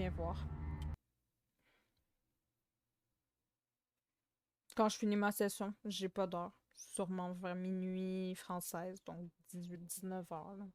viens voir. Quand je finis ma session, j'ai pas d'heure. Sûrement vers minuit française, donc 18-19 heures. Là.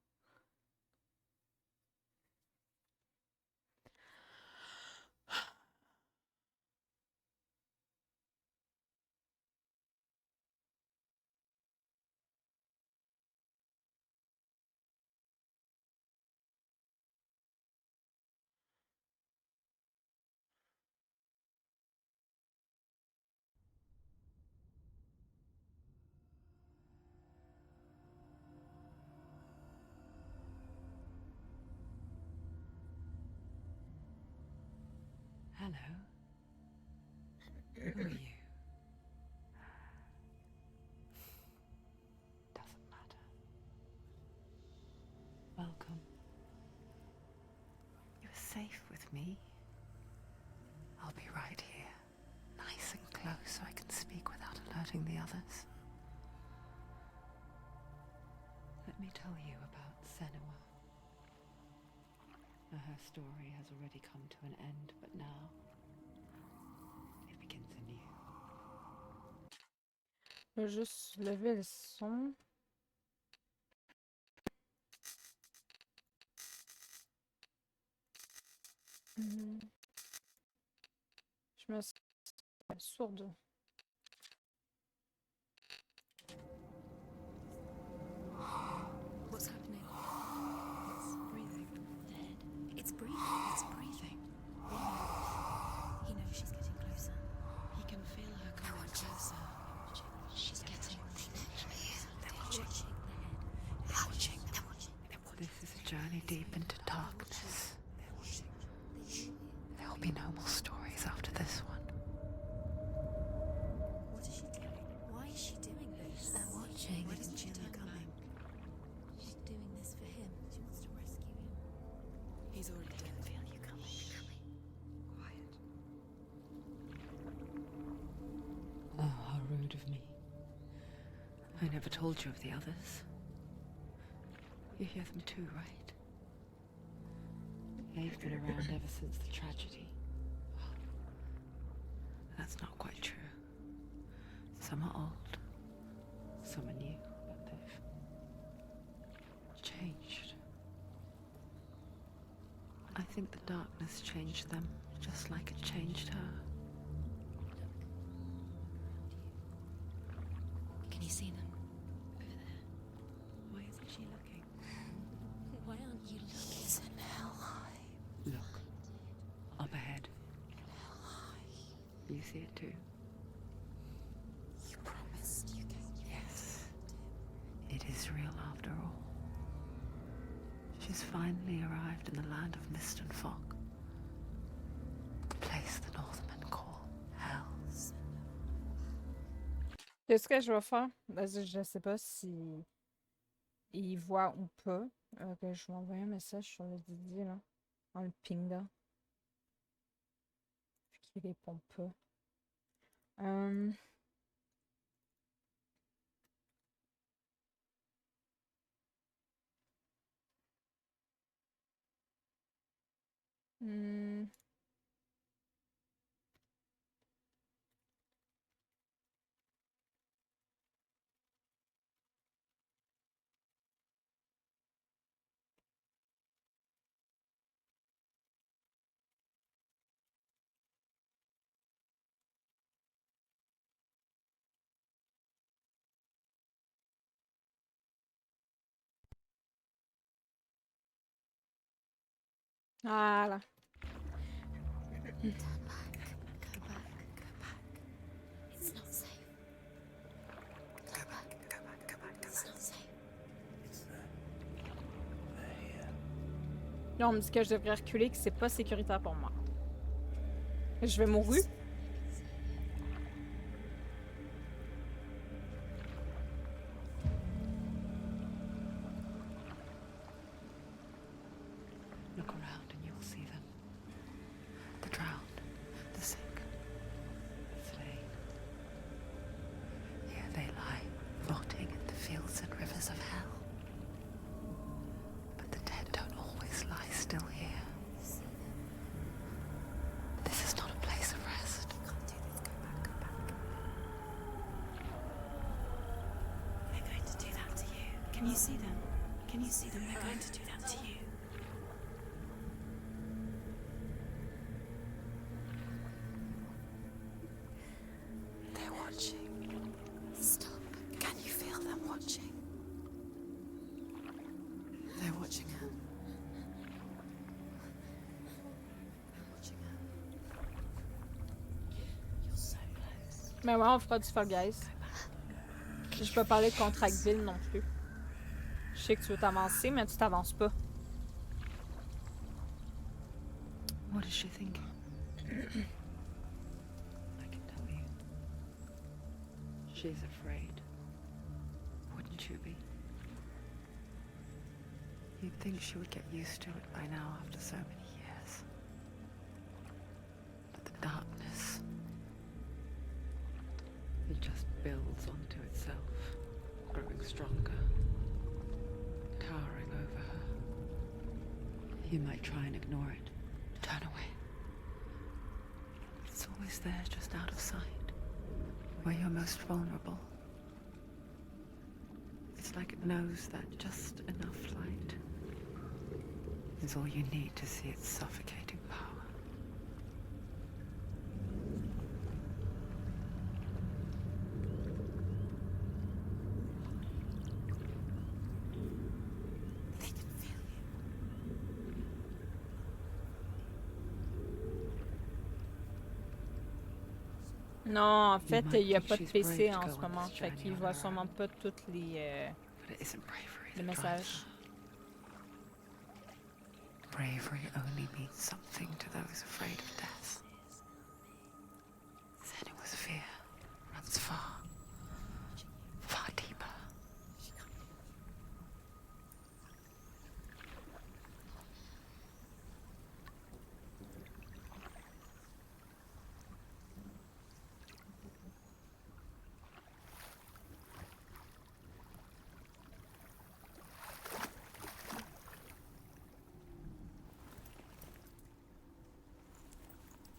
Hello. Who are you? Doesn't matter. Welcome. You're safe with me. I'll be right here, nice and close so I can speak without alerting the others. Let me tell you about Senua. Her story has already come to an end, but now it begins anew. Je vais juste lever le son. Je me sens sourde. What's happening? It's breathing. Dead. It's breathing. It's breathing. He knows she's getting closer. He can feel her coming closer. She's getting closer. They're watching the head. They're watching. They're watching. This is a journey deep into darkness. There will be no more stories after this one. What is she doing? Why is she doing this? They're watching. Why doesn't she turn coming? She's doing this for him. She wants to rescue him. He's already dead. I feel you coming. Quiet. Oh, how rude of me. I never told you of the others. You hear them too, right? They've been around ever since the tragedy. That's not quite true. Some are old, some are new, but they've changed. I think the darkness changed them, just like it changed her. Can you see them? Over there. Why isn't she looking? Why aren't you looking? It's in hell high. Look, up ahead. Hell high. You see it too? You promised you can. Yes. It is real after all. She's finally arrived in the land of mist and fog. The place the Northmen call hell. C'est ce que je vais faire. Je sais pas si il voit ou pas. Que je vais envoyer un message sur le Didi, là. En le pinga. Vu qu'il répond pas. Voilà. Turn back. Go back. Go back. It's not safe. Go back. Go back. Go back. It's not safe. Là, on me dit que je devrais reculer, que c'est pas sécuritaire pour moi. Je vais mourir. Look around and you'll see them. The drowned, the sick, the slain. Here they lie, rotting in the fields and rivers of hell. But the dead don't always lie still here. see them? Can you see them? They're going to do that to you. They're watching. Stop. Can you feel them watching? They're watching her. They're watching her. You're so close. Mais ouais, on fera du Fall Guys. Je peux parler contre Hackville non plus. Je sais que tu veux t'avancer, mais tu t'avances pas. What is she thinking? I can tell you. She's afraid. Wouldn't you be? You'd think she would get used to it by now after so many years. But the darkness, it just builds onto itself, growing stronger, towering over her. You might try and ignore it, turn away. It's always there, just out of sight, where you're most vulnerable. It's like it knows that just enough light is all you need to see its suffocating power. They can feel you. Non, en fait, might il y a think pas de she's PC brave to en go ce on moment. this Fait journey qu'il on voit her sûrement own. pas toutes les But it isn't bravery that drives messages. her. Bravery only means something to those afraid of death. Then it was fear, runs far, far deeper.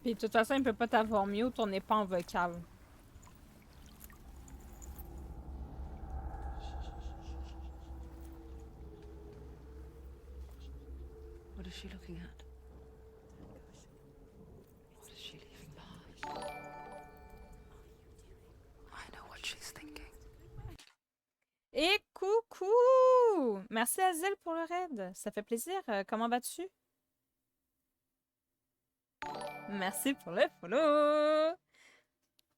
Puis de toute façon, il peut pas t'avoir mute, on n'est pas en vocal. What is she looking at? What is she leaving behind? I know what she's thinking. Et coucou! Merci Azil pour le raid. Ça fait plaisir. Comment vas-tu? Merci pour le follow!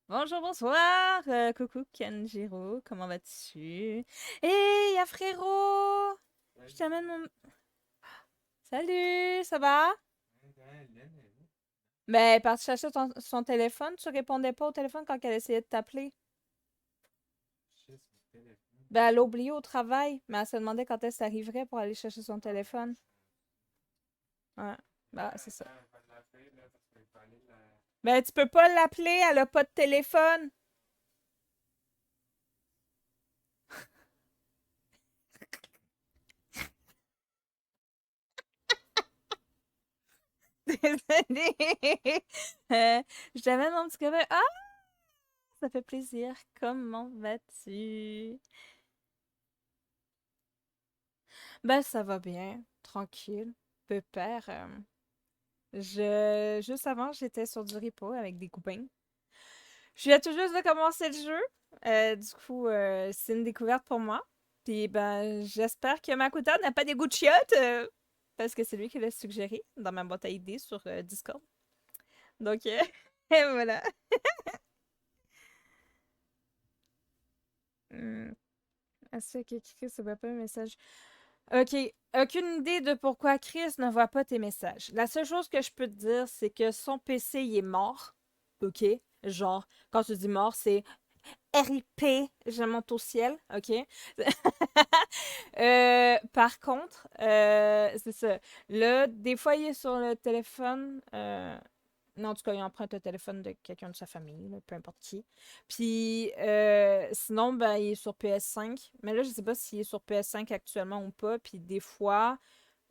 Bonjour, bonsoir! Coucou Kenjiro, comment vas-tu? Hey, y'a frérot! Je t'amène mon... Salut, ça va? Ben, elle est partie chercher son téléphone. Tu répondais pas au téléphone quand elle essayait de t'appeler. Ben, elle l'a oublié au travail, mais elle se demandait quand est-ce arriverait pour aller chercher son téléphone. Ouais, ben, c'est ça. Ben, tu peux pas l'appeler, elle a pas de téléphone. Désolée. Je t'amène mon petit copain. Ah! Ça fait plaisir. Comment vas-tu? Ben, ça va bien. Tranquille. Pépère. Juste avant, j'étais sur du repo avec des copains. Je viens tout juste de commencer le jeu. Du coup, c'est une découverte pour moi. Puis, ben, j'espère que Makoto n'a pas des goûts de chiottes. Parce que c'est lui qui l'a suggéré dans ma boîte à idées sur Discord. Donc, et voilà. Est-ce que Chris ne voit pas un message? Ok, aucune idée de pourquoi Chris ne voit pas tes messages. La seule chose que je peux te dire, c'est que son PC, il est mort. Ok? Genre, quand tu dis mort, c'est RIP, je monte au ciel. Ok? Par contre, c'est ça. Là, des fois, il est sur le téléphone. Non, en tout cas, il emprunte le téléphone de quelqu'un de sa famille, là, peu importe qui. Puis, sinon, ben, il est sur PS5. Mais là, je sais pas s'il est sur PS5 actuellement ou pas. Puis, des fois,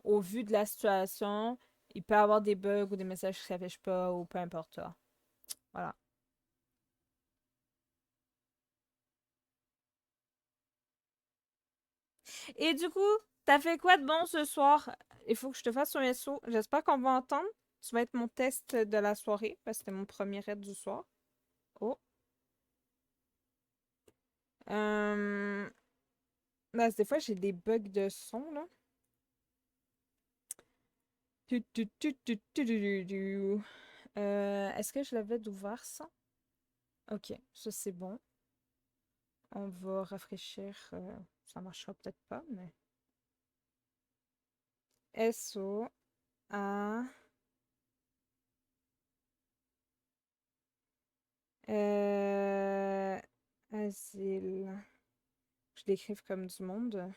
au vu de la situation, il peut avoir des bugs ou des messages qui s'affichent pas ou peu importe. Là. Voilà. Et du coup, t'as fait quoi de bon ce soir? Il faut que je te fasse un SO. J'espère qu'on va entendre. Tu vas être mon test de la soirée, parce que c'était mon premier raid du soir. Oh. Euh... Là, des fois, j'ai des bugs de son, là. Est-ce que je l'avais d'ouvert ça? Ok, ça c'est bon. On va rafraîchir. Ça marchera peut-être pas, mais. SO A. Euh... Asile. Je l'écrive comme du monde.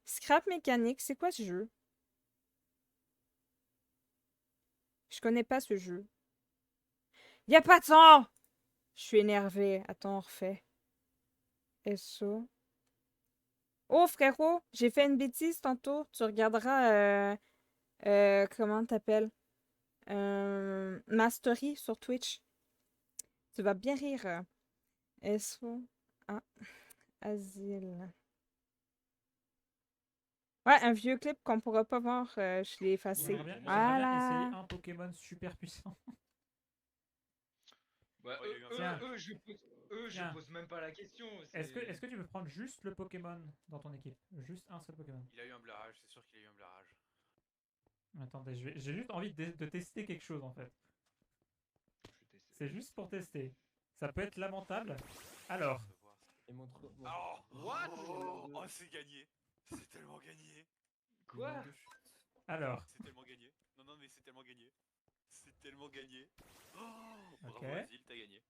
Scrap mécanique, c'est quoi ce jeu? Je connais pas ce jeu. Y a pas de temps! Je suis énervée. Attends, on refait. SO. Oh frérot, j'ai fait une bêtise tantôt. Tu regarderas comment t'appelles? Mastery sur Twitch. Tu vas bien rire. SO. Ah, Asile. Ouais, un vieux clip qu'on pourra pas voir. Je l'ai effacé. J'aimerais bien essayer Voilà. un Pokémon super puissant. Bah, Ouais, il y a eu un Tiens. je Tiens. pose même pas la question. Est-ce que tu peux prendre juste le Pokémon dans ton équipe? Juste un seul Pokémon. Il a eu un blarage, c'est sûr qu'il a eu un blarage. Attendez, j'ai juste envie de tester quelque chose en fait. C'est juste pour tester. Ça peut être lamentable. Alors, Se voir. Et Oh, What? Oh, c'est gagné. C'est tellement gagné. Quoi? alors. C'est tellement gagné. Non, non, mais c'est tellement gagné. C'est tellement gagné. Oh, Ok. bravo Asile, t'as gagné.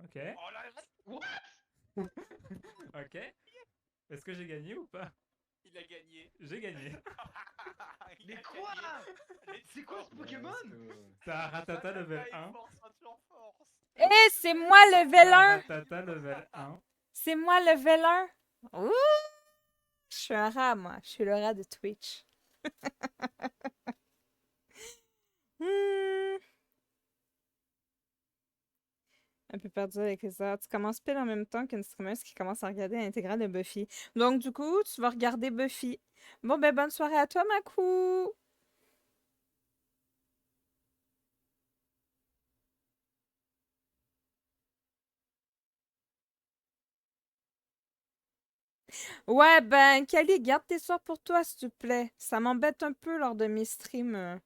Ok. Oh là là! What? Ok. Est-ce que j'ai gagné ou pas? Il a gagné. J'ai gagné. Il Mais a quoi? gagné. C'est quoi ce Pokémon? C'est un Ratata level 1. Force. Eh, c'est moi level 1! Ratata level 1. C'est moi level 1! Ouh! Je suis un rat, moi. Je suis le rat de Twitch. Hmm. Un peu perdu avec les heures. Tu commences pile en même temps qu'une streameuse qui commence à regarder l'intégrale de Buffy. Donc, du coup, tu vas regarder Buffy. Bon, ben, bonne soirée à toi, Makou! Ouais, ben, Kali, garde tes soirs pour toi, s'il te plaît. Ça m'embête un peu lors de mes streams.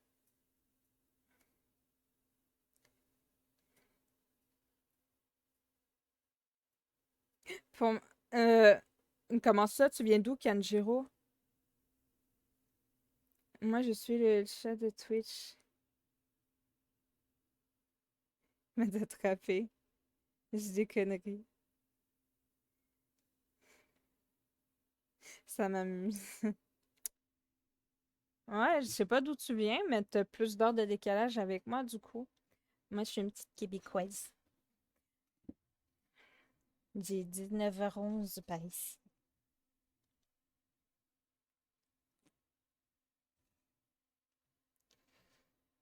Pour- euh, Comment ça, tu viens d'où, Kanjiro? Moi, je suis le chat de Twitch. M'a attrapé. Je dis des conneries. Ça m'amuse. Ouais, je sais pas d'où tu viens, mais t'as plus d'heures de décalage avec moi, du coup. Moi, je suis une petite québécoise. J'ai 19h11 par ici.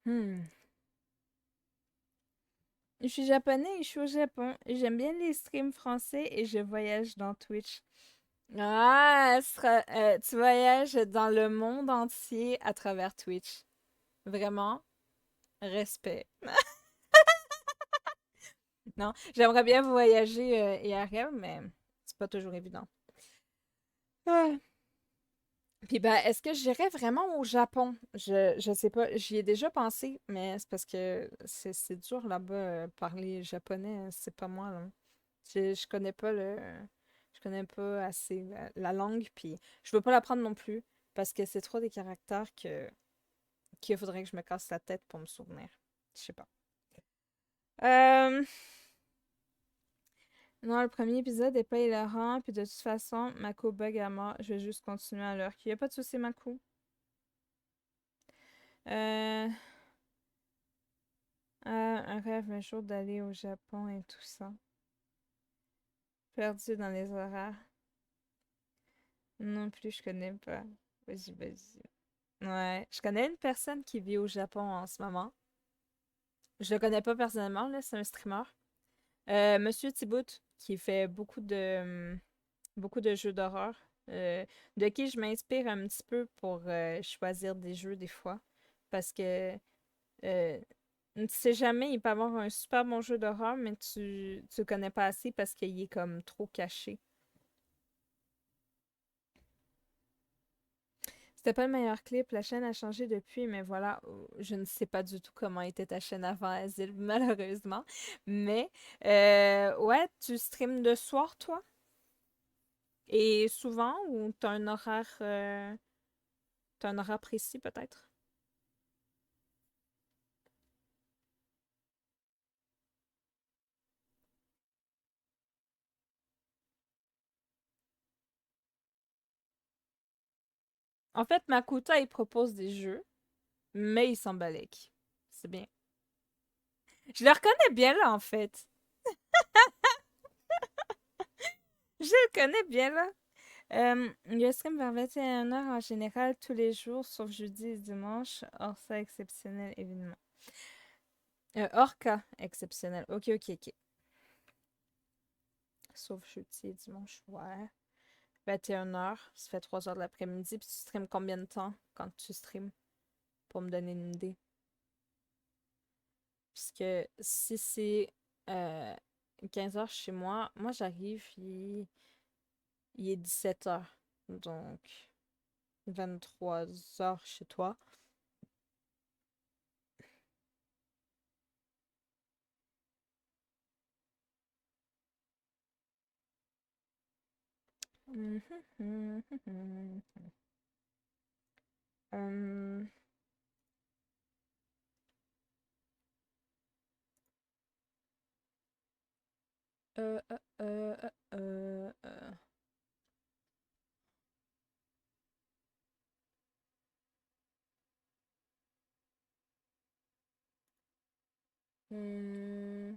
Hmm. Je suis japonais et je suis au Japon. J'aime bien les streams français et je voyage dans Twitch. Ah, tu voyages dans le monde entier à travers Twitch. Vraiment, respect. Non, j'aimerais bien voyager IRL, mais c'est pas toujours évident. Ah. Puis ben, est-ce que j'irais vraiment au Japon? Je sais pas, j'y ai déjà pensé, mais c'est parce que c'est dur là-bas parler japonais, c'est pas moi là. Je connais pas je connais pas assez la langue, puis je veux pas l'apprendre non plus parce que c'est trop des caractères qu'il faudrait que je me casse la tête pour me souvenir. Je sais pas. Euh, Non, le premier épisode est pas hilarant, puis de toute façon, Mako bug à mort. Je vais juste continuer à l'heure. Il y a pas de souci, Mako. Euh... un rêve un jour d'aller au Japon et tout ça. Perdu dans les horaires. Non plus, je connais pas. Vas-y, vas-y. Ouais, je connais une personne qui vit au Japon en ce moment. Je le connais pas personnellement, là, c'est un streamer. Monsieur Thibaut, qui fait beaucoup de jeux d'horreur, de qui je m'inspire un petit peu pour choisir des jeux des fois. Parce que tu sais jamais, il peut avoir un super bon jeu d'horreur, mais tu le connais pas assez parce qu'il est comme trop caché. C'était pas le meilleur clip, la chaîne a changé depuis, mais voilà, je ne sais pas du tout comment était ta chaîne avant Asile, malheureusement. Mais, ouais, tu streams de soir, toi? Et souvent, ou t'as un horaire précis, peut-être? En fait, Makuta, il propose des jeux, mais il s'en balèque. C'est bien. Je le reconnais bien, là, en fait. Je le connais bien, là. Je stream vers 21h en général tous les jours, sauf jeudi et dimanche. Hors ça, exceptionnel, évidemment. Hors cas exceptionnel. Ok, ok, ok. Sauf jeudi et dimanche, ouais. 21h, ça fait 3h de l'après-midi. Puis tu streams combien de temps quand tu streams? Pour me donner une idée. Puisque si c'est 15h chez moi, moi j'arrive, il est 17h. Donc 23h chez toi. Euh, euh, euh, euh, euh, euh. Hmm,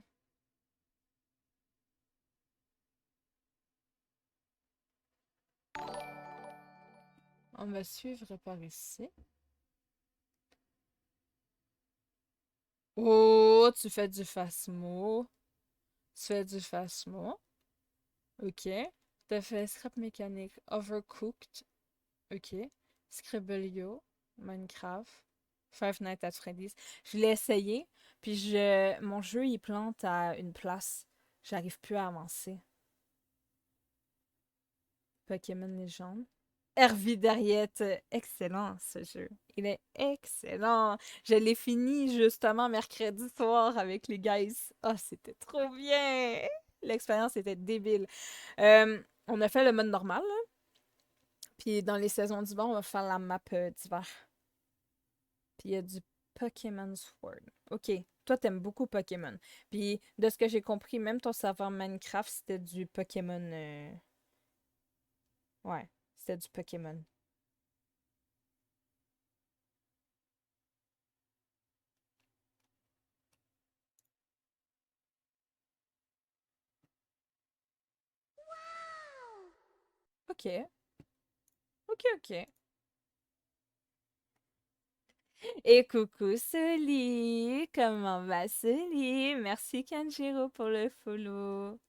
On va suivre par ici. Oh, tu fais du Phasmo. Tu fais du Phasmo. Ok. T'as fait Scrap Mécanique, Overcooked. Ok. Scribblio, Minecraft, Five Nights at Freddy's. Je l'ai essayé, puis mon jeu il plante à une place. J'arrive plus à avancer. Pokémon Legend. Hervé Dariette, excellent ce jeu. Il est excellent. Je l'ai fini justement mercredi soir avec les guys. Oh, c'était trop bien. L'expérience était débile. On a fait le mode normal, là. Puis dans les saisons d'hiver, on va faire la map d'hiver. Puis il y a du Pokémon Sword. Ok, toi t'aimes beaucoup Pokémon. Puis de ce que j'ai compris, même ton serveur Minecraft, c'était du Pokémon. Ouais, c'était du Pokémon. Ok, ok, ok. Et coucou Soli, comment va Soli? Merci Kanjiro pour le follow.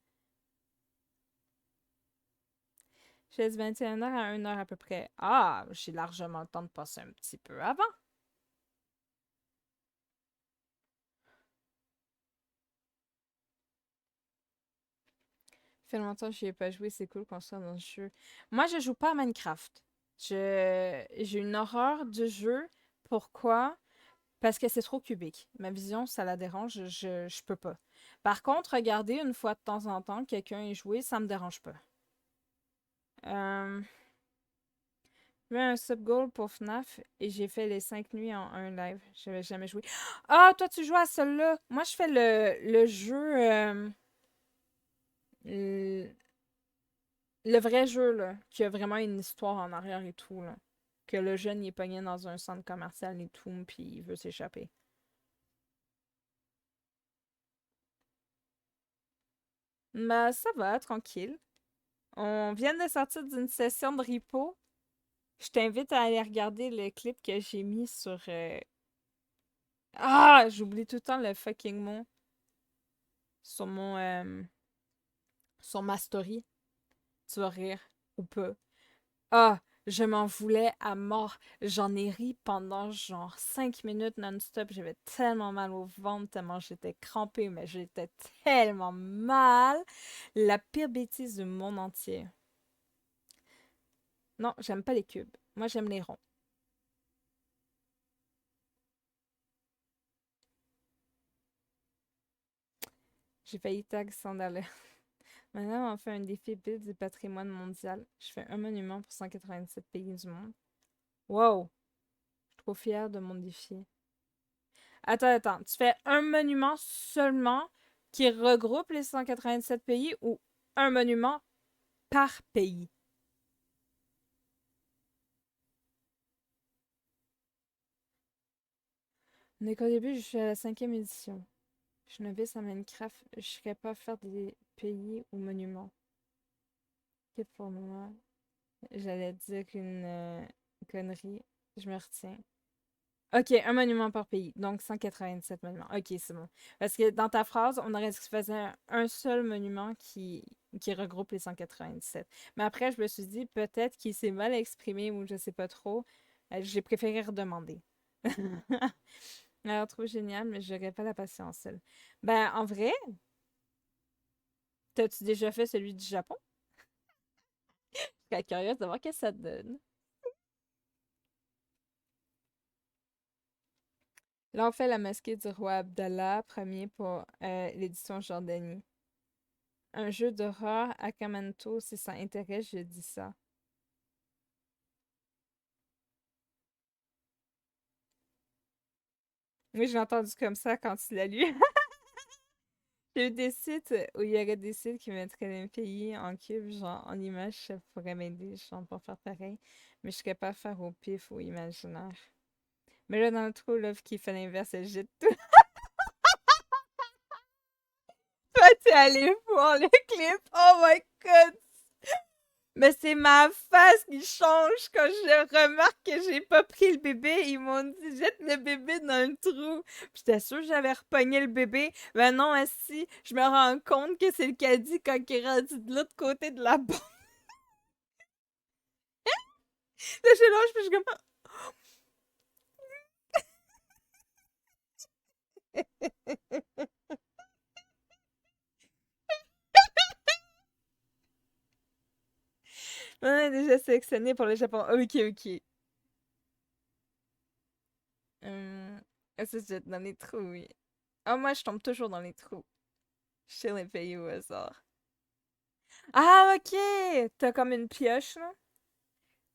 Je laisse 21h à 1h à peu près. Ah, j'ai largement le temps de passer un petit peu avant. Fait longtemps que j'y ai pas joué, c'est cool qu'on soit dans le jeu. Moi, je joue pas à Minecraft. J'ai une horreur du jeu. Pourquoi? Parce que c'est trop cubique. Ma vision, ça la dérange, je peux pas. Par contre, regarder une fois de temps en temps quelqu'un y jouer, ça me dérange pas. Euh, j'ai eu un sub-goal pour FNAF et j'ai fait les 5 nuits en un live. J'avais jamais joué. Ah, toi, tu joues à celui-là. Moi, je fais le jeu. Le, le vrai jeu, là, qui a vraiment une histoire en arrière et tout, là. Que le jeune, il est pogné dans un centre commercial et tout, puis il veut s'échapper. Bah, ça va, tranquille. On vient de sortir d'une session de repo. Je t'invite à aller regarder le clip que j'ai mis sur Ah! J'oublie tout le temps le fucking mot sur sur ma story. Tu vas rire ou pas. Ah! Je m'en voulais à mort. J'en ai ri pendant genre 5 minutes non-stop. J'avais tellement mal au ventre, tellement j'étais crampée, mais j'étais tellement mal. La pire bêtise du monde entier. Non, j'aime pas les cubes. Moi, j'aime les ronds. J'ai failli tag $100. Maintenant, on fait un défi build du patrimoine mondial. Je fais un monument pour 187 pays du monde. Wow! Je suis trop fière de mon défi. Attends. Tu fais un monument seulement qui regroupe les 187 pays ou un monument par pays? On est qu'au début, je suis à la 5e édition. Je suis novice en Minecraft. Je serais pas à faire des pays ou monuments. Ok, pour moi. J'allais dire une connerie. Je me retiens. Ok, un monument par pays. Donc 187 monuments. Ok, c'est bon. Parce que dans ta phrase, on aurait dit que tu faisais un seul monument qui regroupe les 187. Mais après, je me suis dit, peut-être qu'il s'est mal exprimé ou je sais pas trop. J'ai préféré redemander. Alors, trop génial, mais j'aurais pas la patience seule. Ben, en vrai, t'as-tu déjà fait celui du Japon? Je serais curieuse de voir ce que ça te donne. Là, on fait la mosquée du roi Abdallah Ier pour l'édition Jordanie. Un jeu d'horreur à Kamanto, si ça intéresse, je dis ça. Oui, j'ai entendu comme ça quand tu l'as lu. J'ai eu des sites où il y aurait des sites qui mettraient les pays en cube, genre en image, ça pourrait m'aider, genre pour faire pareil. Mais je serais pas à faire au pif ou imaginaire. Mais là, dans le trou, l'œuvre qui fait l'inverse, elle jette tout. Toi, t'es allé voir le clip. Oh my god! Mais c'est ma face qui change quand je remarque que j'ai pas pris le bébé. Ils m'ont dit, jette le bébé dans le trou. Puis j'étais sûre que j'avais repogné le bébé. Ben non, ainsi, je me rends compte que c'est le caddie quand il est rendu de l'autre côté de la porte. Là, je lâche, puis je suis comme... On est déjà sélectionné pour le Japon. Ok. Ça, je jette dans les trous, oui. Ah, moi, je tombe toujours dans les trous. Je tire les pays au hasard. Ah, ok! T'as comme une pioche, là?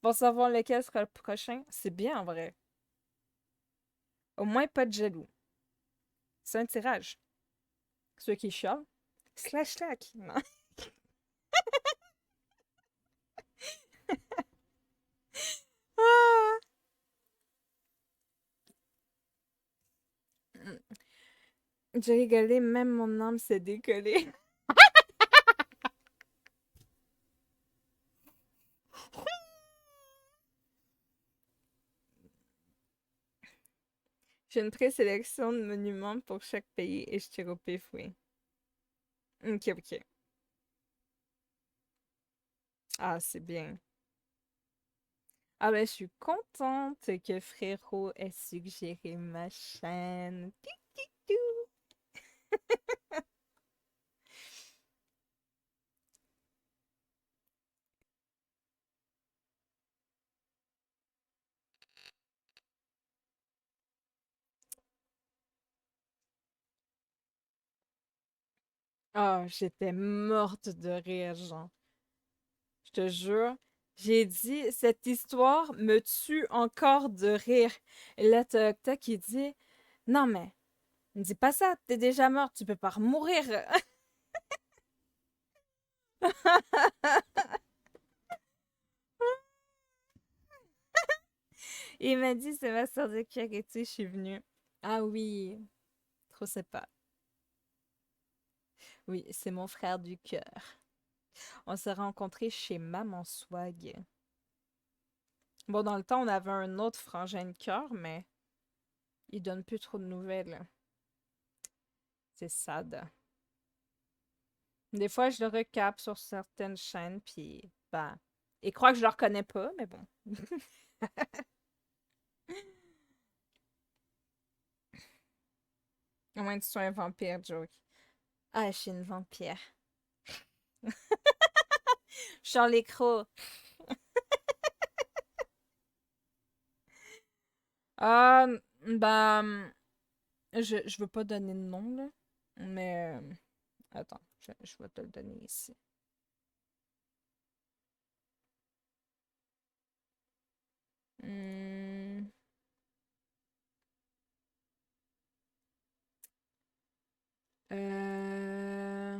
Pour savoir lequel sera le prochain. C'est bien, en vrai. Au moins, pas de jaloux. C'est un tirage. Ceux qui chialent. Slash slack. Non. Ah! J'ai rigolé, même mon âme s'est décollée. J'ai une présélection de monuments pour chaque pays et je tire au pif, oui. Ok. Ah, c'est bien. Ah ben, je suis contente que Frérot ait suggéré ma chaîne. Tou. Ah, j'étais morte de rire, genre. Je te jure. J'ai dit, cette histoire me tue encore de rire. Et là, t'as Octa qui dit, non mais, ne dis pas ça, t'es déjà morte, tu peux pas mourir. Il m'a dit, c'est ma soeur de cœur et tu sais, je suis venue. Ah oui, trop sympa. Oui, c'est mon frère du cœur. On s'est rencontrés chez Maman Swag. Bon, dans le temps, on avait un autre frangin de cœur, mais il donne plus trop de nouvelles. C'est sad. Des fois, je le recapte sur certaines chaînes, puis ben, il croit que je le reconnais pas, mais bon. À moins que tu sois un vampire, joke. Ah, je suis une vampire. Charles Croc. Ah, ben, je veux pas donner de nom, là. Mais, attends, je vais te le donner ici. Hmm. Euh...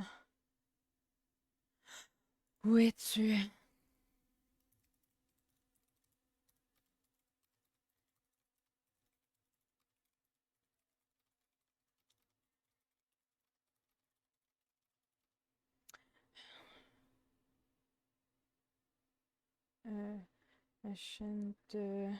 Où es-tu? La chaîne de...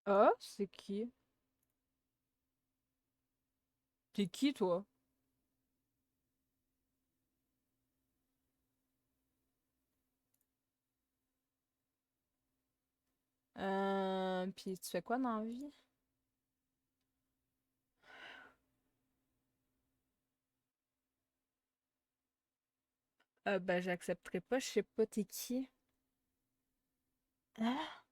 Ah, c'est qui? T'es qui, toi? Puis tu fais quoi dans la vie? Ben, j'accepterai pas, je sais pas t'es qui. Ah,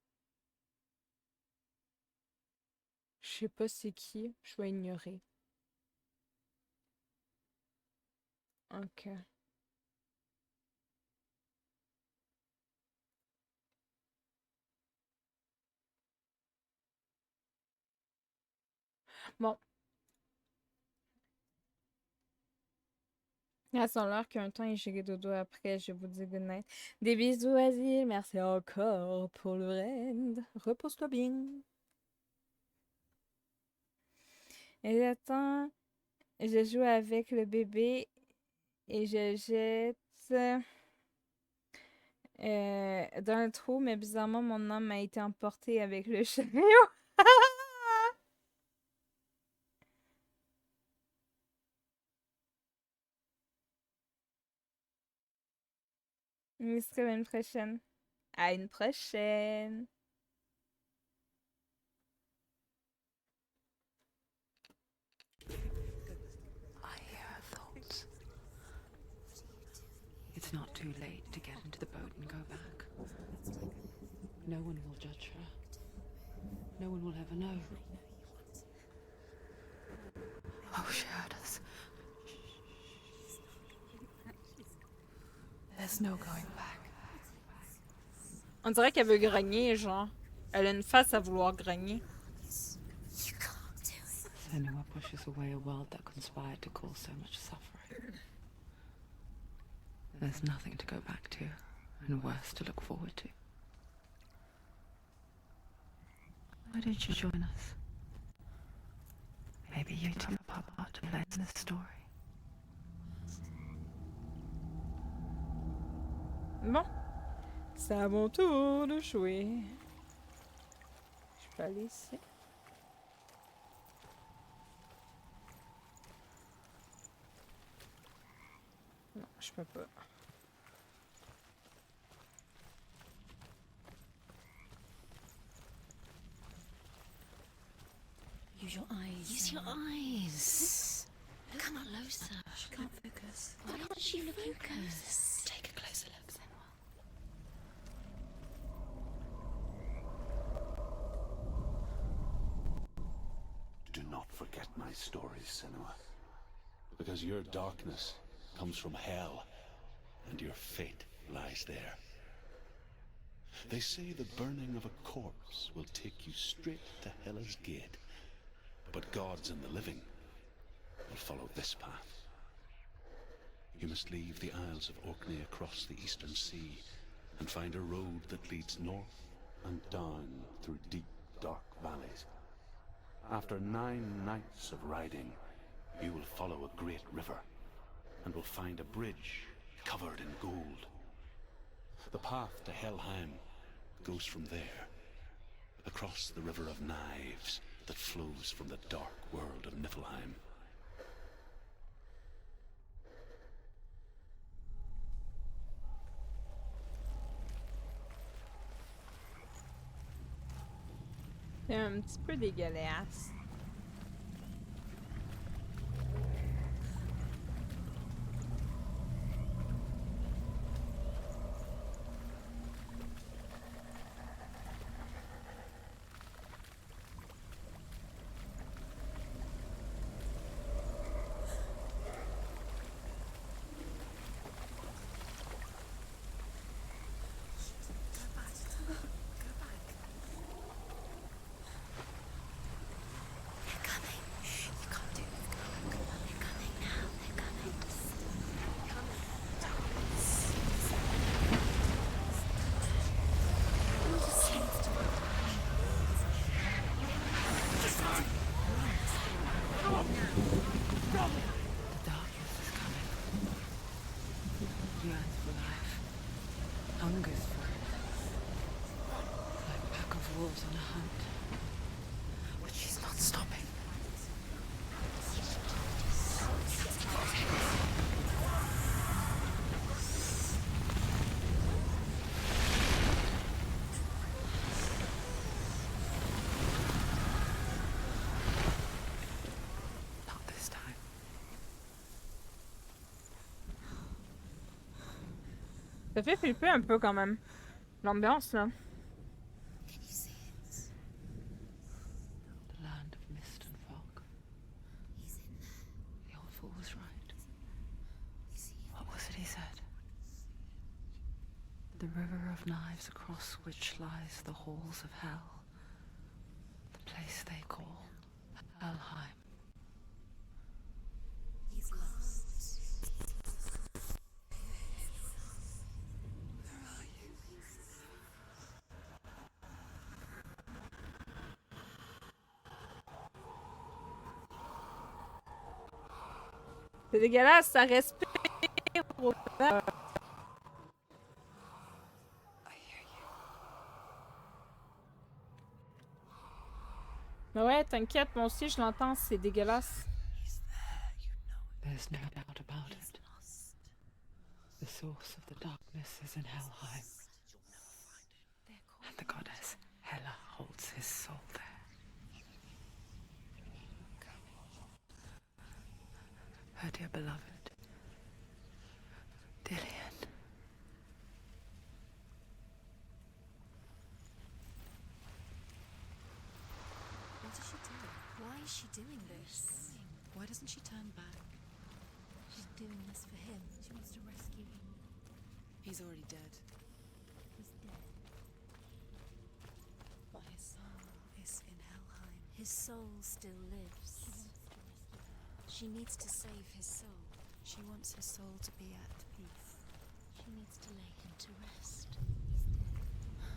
je sais pas c'est qui, je vais ignorer. Ok. Bon, à son l'heure qu'un temps et j'irai dodo après, je vous dis goodnight. Des bisous, Asile, merci encore pour le raid. Repose-toi bien. Et attends, je joue avec le bébé et je jette dans le trou, mais bizarrement, mon âme a été emportée avec le chariot. On se revoit une prochaine. À une prochaine. I hear her thoughts. It's not too late to get into the boat and go back. No one will judge her. No one will ever know. Oh, she heard us. There's no going back. On dirait qu'elle veut grogner, genre. Elle a une face à vouloir grogner. You can't do it. Senua pushes away a world that conspired to cause so much suffering. There's nothing to go back to, and worse to look forward to. Why don't you join us? Maybe you too have a part to play in this story. Bon. C'est à mon tour de jouer. Je peux aller ici. Non, je peux pas. Use your eyes. Use your eyes. Come on, closer. She can't focus. Why can't she focus? Focus. Take a closer look, Senua. Do not forget my stories, Senua. Because your darkness comes from hell, and your fate lies there. They say the burning of a corpse will take you straight to Hela's gate, but gods and the living will follow this path. you must leave the Isles of Orkney across the eastern sea and find a road that leads north and down through deep, dark valleys. After 9 nights of riding, you will follow a great river and will find a bridge covered in gold. The path to Helheim goes from there, across the River of Knives that flows from the dark world of Niflheim. C'est un petit peu dégueulasse. They're coming. You can't do this. They're coming now. They're coming. They're coming. We'll just see it tomorrow. The darkness is coming. Yearns for life. Hungers for it. Like a pack of wolves on a hunt. But she's not stopping. Not this time. Ça fait flipper un peu quand même. L'ambiance là. Can you see it? The land of mist and fog. He's in there. The old fool was right. You see it? What was it he said? The river of knives across which lies the halls of hell. The place they call Helheim. He's lost. C'est dégueulasse, ça respire. Mais ouais, t'inquiète, moi aussi je l'entends, c'est dégueulasse. He's there. You know it. There's no doubt about He's it. lost. The source of the darkness is in Helheim. They're called. And the goddess Hela holds his soul there. Her dear beloved, Dillian. What is she doing? Why is she doing this? Why doesn't she turn back? She's doing this for him. She wants to rescue him. He's already dead. He's dead. But his soul is in Helheim. His soul still lives. She needs to save his soul. She wants his soul to be at peace. She needs to lay him to rest.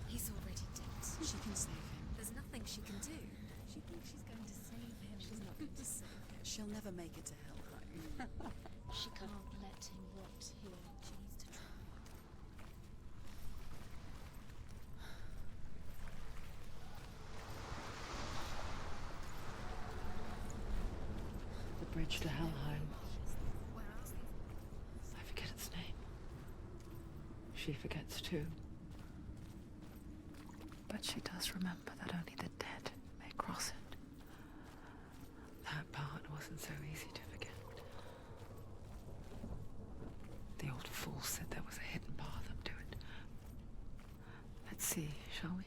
He's already dead. She can save him. There's nothing she can do. She thinks she's going to save him. She's not going to save him. She'll never make it to Helheim. She can't let him rot here. She needs to try. The bridge to Helheim. Where else? I forget its name. She forgets too. But she does remember that only the dead may cross it. That part wasn't so easy to forget. The old fool said there was a hidden path up to it. Let's see, shall we?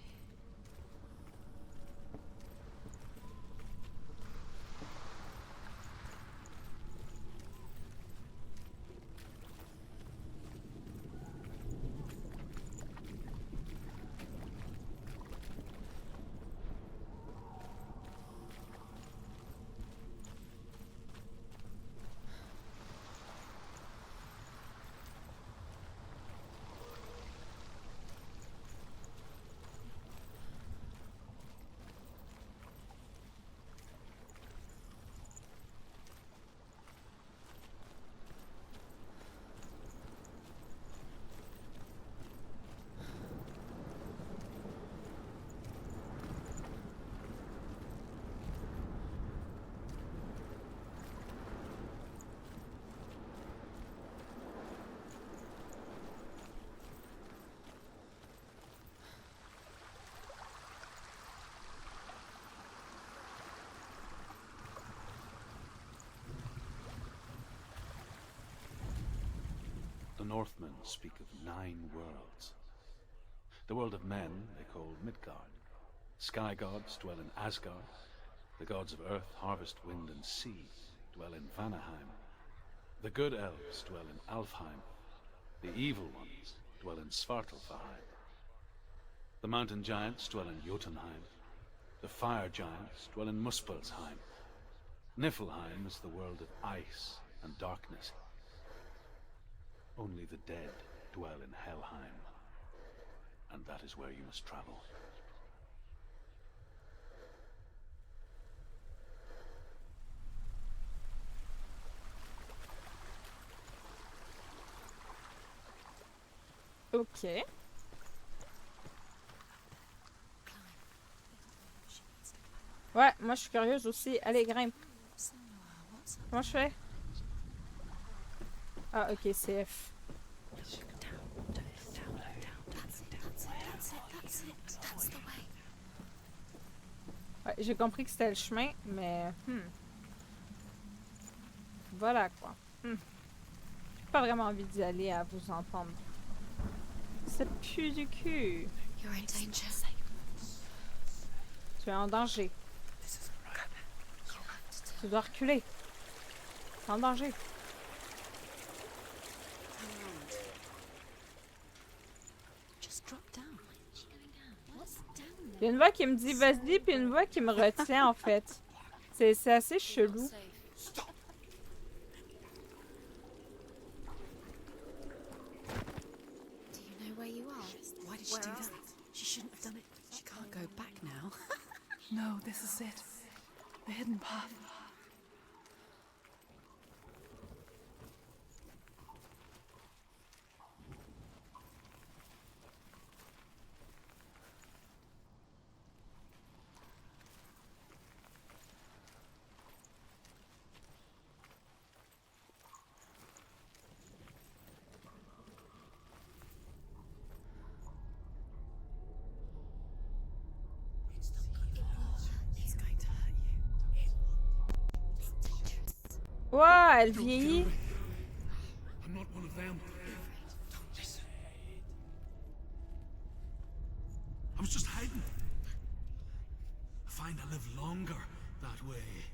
Northmen speak of 9 worlds. The world of men they call Midgard. Sky gods dwell in Asgard. The gods of earth, harvest, wind, and sea dwell in Vanaheim. The good elves dwell in Alfheim. The evil ones dwell in Svartalfheim. The mountain giants dwell in Jotunheim. The fire giants dwell in Muspelheim. Niflheim is the world of ice and darkness. Only the dead dwell in Helheim. And that is where you must travel. Ok. Ouais, moi je suis curieuse aussi. Allez, grimpe. Comment je fais? Ah, ok, c'est F. Ouais, j'ai compris que c'était le chemin, mais... Voilà, quoi. J'ai pas vraiment envie d'y aller à vous entendre. Ça pue du cul. You're in danger. Tu es en danger. Tu dois reculer. T'es en danger. Just drop down. What's down there? Il y a une voix qui me dit vas-y, puis une voix qui me retient, en fait. C'est assez chelou. Do you know where you are? Why did she do that? She shouldn't have done it. She can't go back now. No, this is it. The hidden path. He's going to hurt you. Ouah, elle vieillit. I'm not one of them. I was just hiding. I find I live longer that way.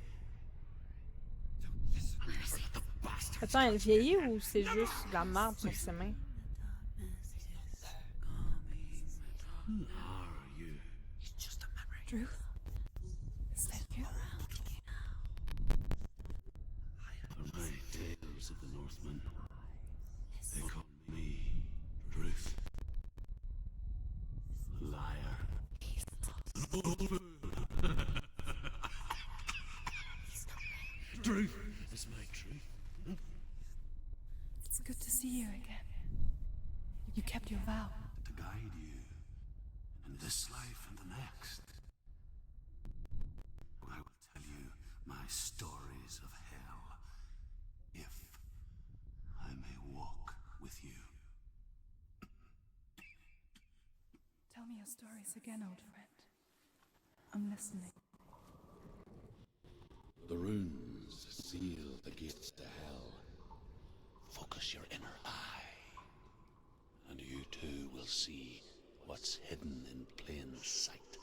The bastard. Attends, elle vieillit ou c'est juste de la merde sur ses mains? Who are you? It's just a memory. Drew? Is that you? For my tales of the Northmen, they call me Ruth. Liar. An old fool. Truth is my truth. It's good to see you again. You kept your vow. To guide you in this life and the next. I will tell you my stories of hell, if I may walk with you. Tell me your stories again, old friend. I'm listening. The runes seal the gates to hell. Focus your inner eye, and you too will see what's hidden in plain sight.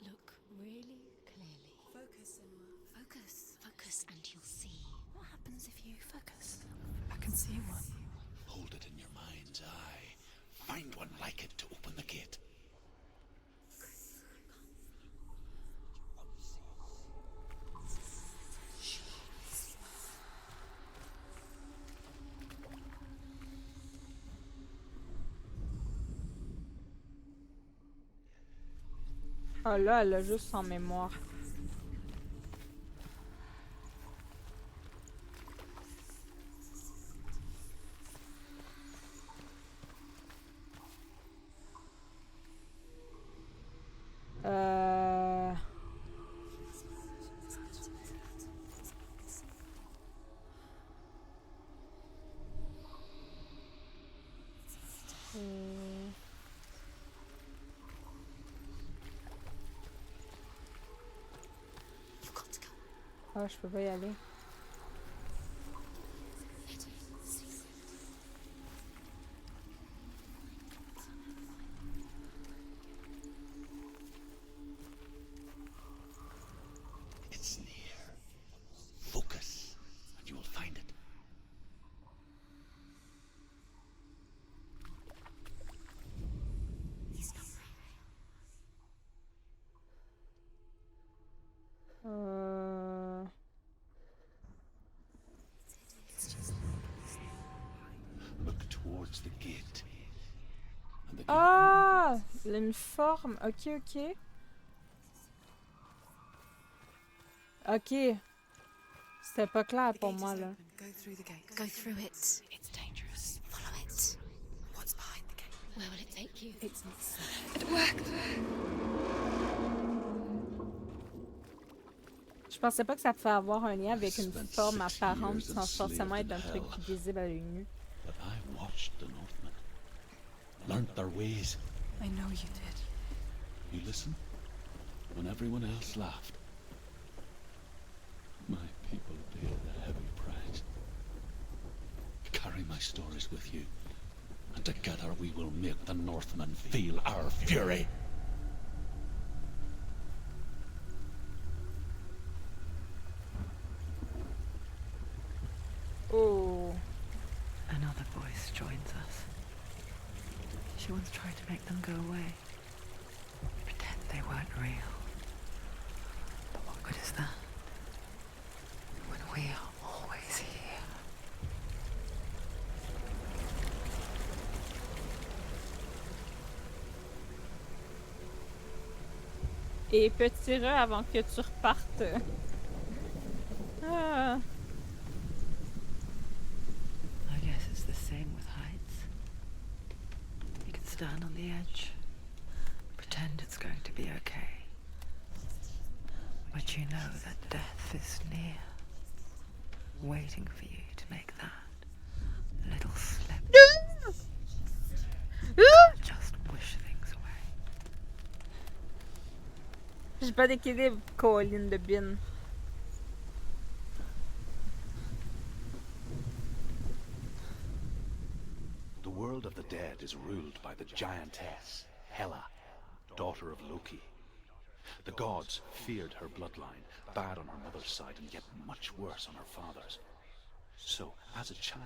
Look really clearly. Focus, Senua. Focus. Focus and you'll see. What happens if you focus? I can see one. Hold it in your mind's eye. Find one like it to open the gate. Ah là, elle a juste en mémoire. You've got to go. Ah, je peux pas y aller. Ah! Une forme. Ok, ok. Ok. C'était pas clair The pour gate moi, is là. open. Go through the gate. Go through it. It's dangerous. Follow it. What's behind the gate? Where will it take you? It's not safe. It worked. Je pensais pas que ça pouvait avoir un lien avec une Spent forme 6 apparente years sans forcément enslaved être in un truc hell. visible à l'œil nu. But I watched the Northmen, learnt their ways. I know you did. You listen when everyone else laughed. My people paid a heavy price. Carry my stories with you, and together we will make the Northmen feel our fury. Oh! Another voice joins us. She once tried to make them go away. Pretend they weren't real. But what good is that? When we are always here. Et petit re avant que tu repartes. Ah! I guess it's the same with heights. You can stand on the edge, pretend it's going to be okay. But you know that death is near, waiting for you to make that little slip. Just wish things away. J'ai pas d'équilibre, colline de bin. The world of the dead is ruled by the giantess, Hela, daughter of Loki. The gods feared her bloodline, bad on her mother's side and yet much worse on her father's. So, as a child,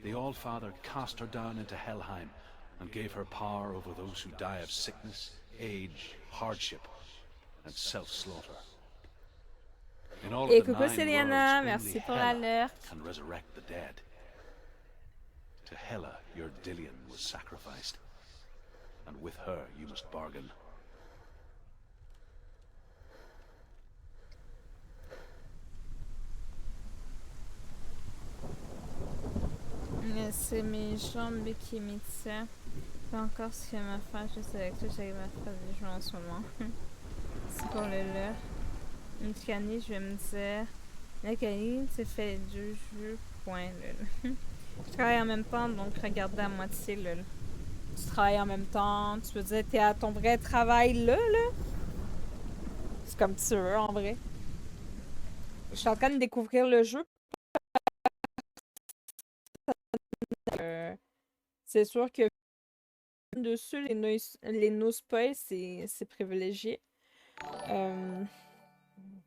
the All-Father cast her down into Helheim and gave her power over those who die of sickness, age, hardship, and self-slaughter. In all Et of the coucou 9 Céliana, worlds, merci only pour Hela l'alerte. can resurrect the dead. To Hela, your Dillion was sacrificed, and with her you must bargain. C'est mes jambes qui m'étirent. Pas encore ce que ma frère, juste avec toi, j'arrive à faire des jeux en ce moment. C'est pour le là. Une petite année, je vais me dire. La Camille, tu fais 2 jeux, point, là. Je travaille en même temps, donc regarde à moitié, là. Tu travailles en même temps, tu peux dire t'es à ton vrai travail là. C'est comme tu veux, en vrai. Je suis en train de découvrir le jeu. C'est sûr que dessus, les no spoil, c'est privilégié.